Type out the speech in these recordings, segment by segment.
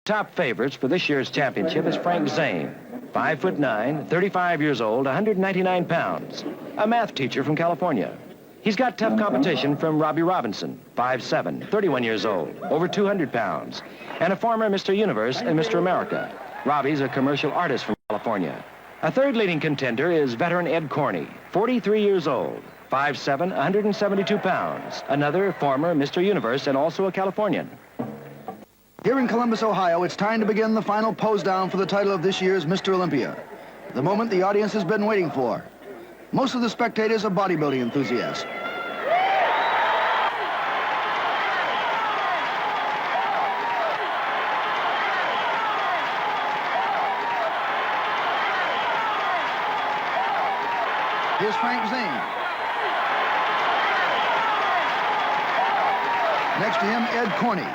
Top favorites for this year's championship is Frank Zane, 5'9", 35 years old, 199 pounds, a math teacher from California. He's got tough competition from Robbie Robinson, 5'7", 31 years old, over 200 pounds, and a former Mr. Universe and Mr. America. Robbie's a commercial artist from California. A third leading contender is veteran Ed Corney, 43 years old, 5'7", 172 pounds, another former Mr. Universe and also a Californian. Here in Columbus, Ohio, it's time to begin the final pose down for the title of this year's Mr. Olympia. The moment the audience has been waiting for. Most of the spectators are bodybuilding enthusiasts. Here's Frank Zane. Next to him, Ed Corney.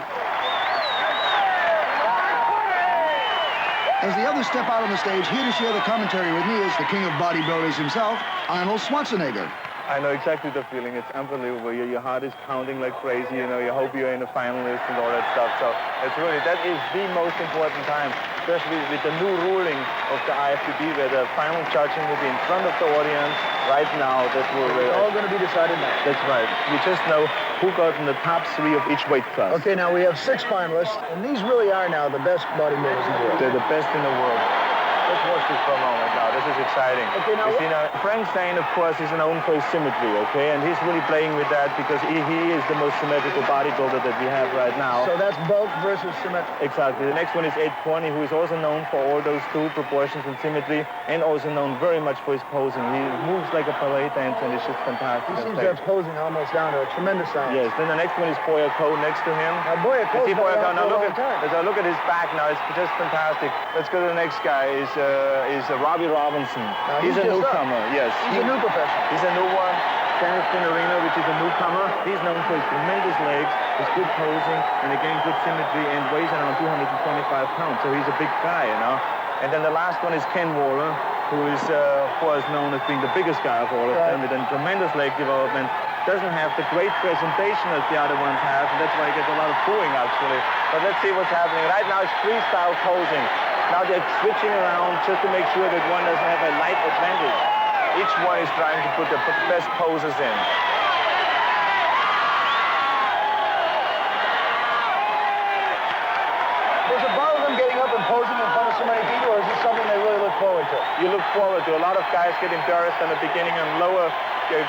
As the others step out on the stage, here to share the commentary with me is the king of bodybuilders himself, Arnold Schwarzenegger. I know exactly the feeling. It's unbelievable. Your heart is pounding like crazy. You know, you hope you're in a finalist and all that stuff. So it's really, that is the most important time, especially with the new ruling of the IFBB, where the final judging will be in front of the audience right now. That will It's all going to be decided now. That's right. We just know who got in the top 3 of each weight class. Okay, now we have 6 finalists, and these really are now the best bodybuilders in the world. They're the best in the world. Let's watch this for a moment now. This is exciting. Okay, now, you see, now Frank Zane, of course, is known for his symmetry, okay? And he's really playing with that because he is the most symmetrical bodybuilder that we have right now. So that's bulk versus symmetry. Exactly. The next one is Ed Corney, who is also known for all those 2 proportions and symmetry, and also known very much for his posing. He moves like a ballet dancer, and it's just fantastic. He seems to have posing almost down to a tremendous science. Yes. Then the next one is Boya Ko next to him. Now, Boya Ko's see Boya Ko. Now look at his back now. It's just fantastic. Let's go to the next guy. Is Robbie Robinson. He's a newcomer. Yes. He's a new professional. He's a new one. Dennis Finarino, which is a newcomer. He's known for his tremendous legs, his good posing, and again good symmetry, and weighs around 225 pounds. So he's a big guy, you know. And then the last one is Ken Waller, who is, of course, known as being the biggest guy of all of them, with a tremendous leg development. Doesn't have the great presentation as the other ones have, and that's why he gets a lot of booing, actually. But let's see what's happening. Right now it's freestyle posing. Now they're switching around just to make sure that one doesn't have a light advantage. Each one is trying to put the best poses in. Does it bother them getting up and posing in front of so many people, or is this something they really look forward to? You look forward to. A lot of guys get embarrassed in the beginning on lower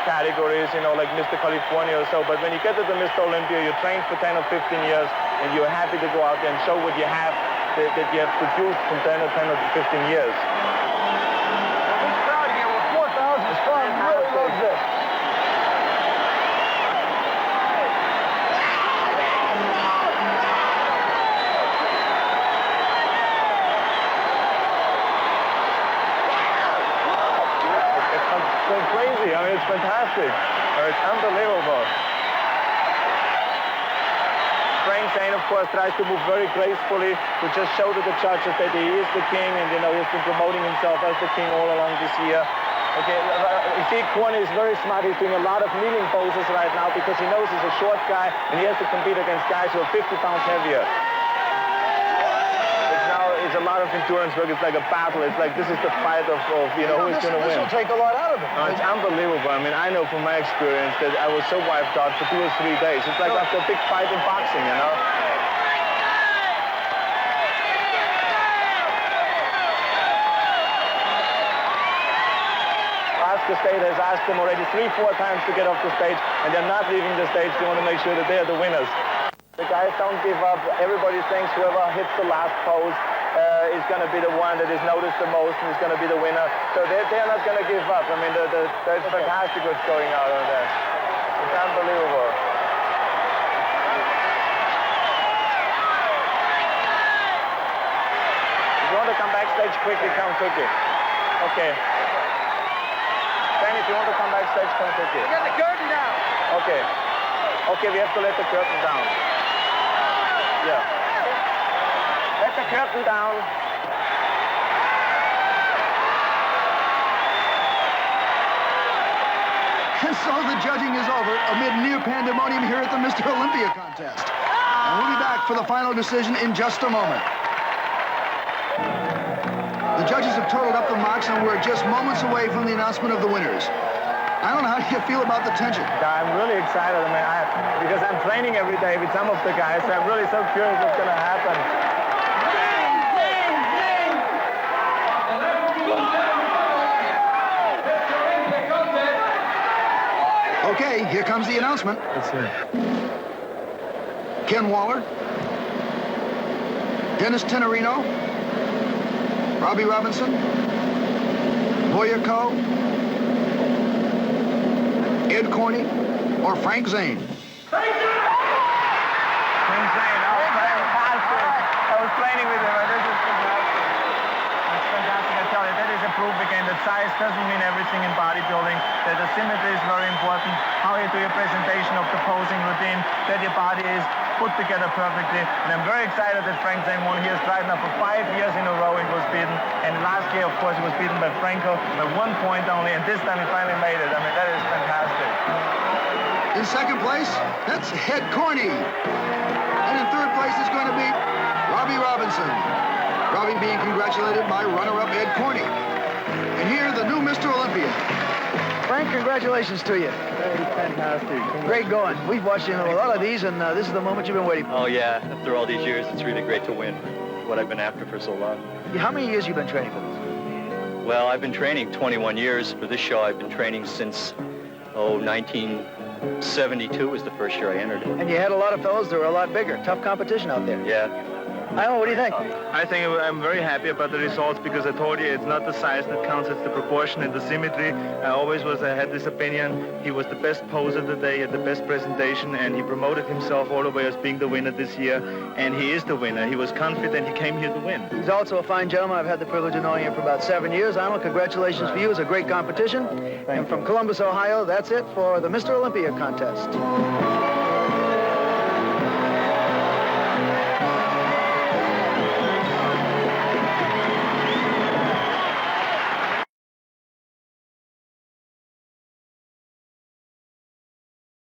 categories, you know, like Mr. California or so. But when you get to the Mr. Olympia, you train for 10 or 15 years, and you're happy to go out there and show what you have, that you have produced from 10 or 15 years. Big crowd here with 4,000 strong. Really loves this. It's so crazy. I mean, it's fantastic. It's unbelievable. Frank Zane, of course, tries to move very gracefully to just show to the judges that he is the king, and, you know, he's been promoting himself as the king all along this year. Okay, you see, Corney is very smart. He's doing a lot of kneeling poses right now because he knows he's a short guy, and he has to compete against guys who are 50 pounds heavier. It's a lot of endurance work. It's like a battle. It's like this is the fight of you know, who's going to win. This will take a lot out of him. No, it's unbelievable. I mean, I know from my experience that I was so wiped out for 2 or 3 days. It's like after a big fight in boxing, you know? Oscar State has asked them already 3-4 times to get off the stage, and they're not leaving the stage. They want to make sure that they're the winners. The guys don't give up. Everybody thinks whoever hits the last pose is going to be the one that is noticed the most and is going to be the winner. So they're not going to give up. I mean, it's fantastic what's going on there. It's unbelievable. If you want to come backstage quickly, come quickly. Okay. Ben, if you want to come backstage, come quickly. Get the curtain down. Okay. Okay, we have to let the curtain down. Yeah. Let the curtain down. And so the judging is over amid near pandemonium here at the Mr. Olympia contest. And we'll be back for the final decision in just a moment. The judges have totaled up the marks, and we're just moments away from the announcement of the winners. I don't know how you feel about the tension. I'm really excited. I mean, because I'm training every day with some of the guys, so I'm really so curious what's going to happen. Okay, here comes the announcement. Let's see. Ken Waller, Dennis Tenorino, Robbie Robinson, Boyer Coe, Ed Corney, or Frank Zane. Frank Zane, oh, fantastic. I was training with him, and this is fantastic. It's fantastic, I tell you. That is a proof again that size doesn't mean everything in bodybuilding, that the symmetry is very important, how you do your presentation of the posing routine, that your body is put together perfectly. And I'm very excited that Frank Zane won. He has tried now for 5 years in a row he was beaten. And last year, of course, he was beaten by Franco by 1 point only, and this time he finally made it. I mean, that is fantastic. In second place, that's Ed Corney. And in third place is going to be Robbie Robinson. Robbie being congratulated by runner-up Ed Corney. And here, the new Mr. Olympia. Frank, congratulations to you. Fantastic. Great going. We've watched you in a lot of these, and this is the moment you've been waiting for. Oh, yeah. After all these years, it's really great to win. What I've been after for so long. How many years have you been training for this? Well, I've been training 21 years. For this show, I've been training since, 1972 was the first year I entered it. And you had a lot of fellows that were a lot bigger. Tough competition out there. Yeah. I don't know, what do you think? I think I'm very happy about the results because I told you it's not the size that counts, it's the proportion and the symmetry. I had this opinion. He was the best poser today, he had the best presentation, and he promoted himself all the way as being the winner this year. And he is the winner. He was confident, he came here to win. He's also a fine gentleman. I've had the privilege of knowing him for about 7 years. Arnold, congratulations for you. It was a great competition. And from Columbus, Ohio, that's it for the Mr. Olympia contest.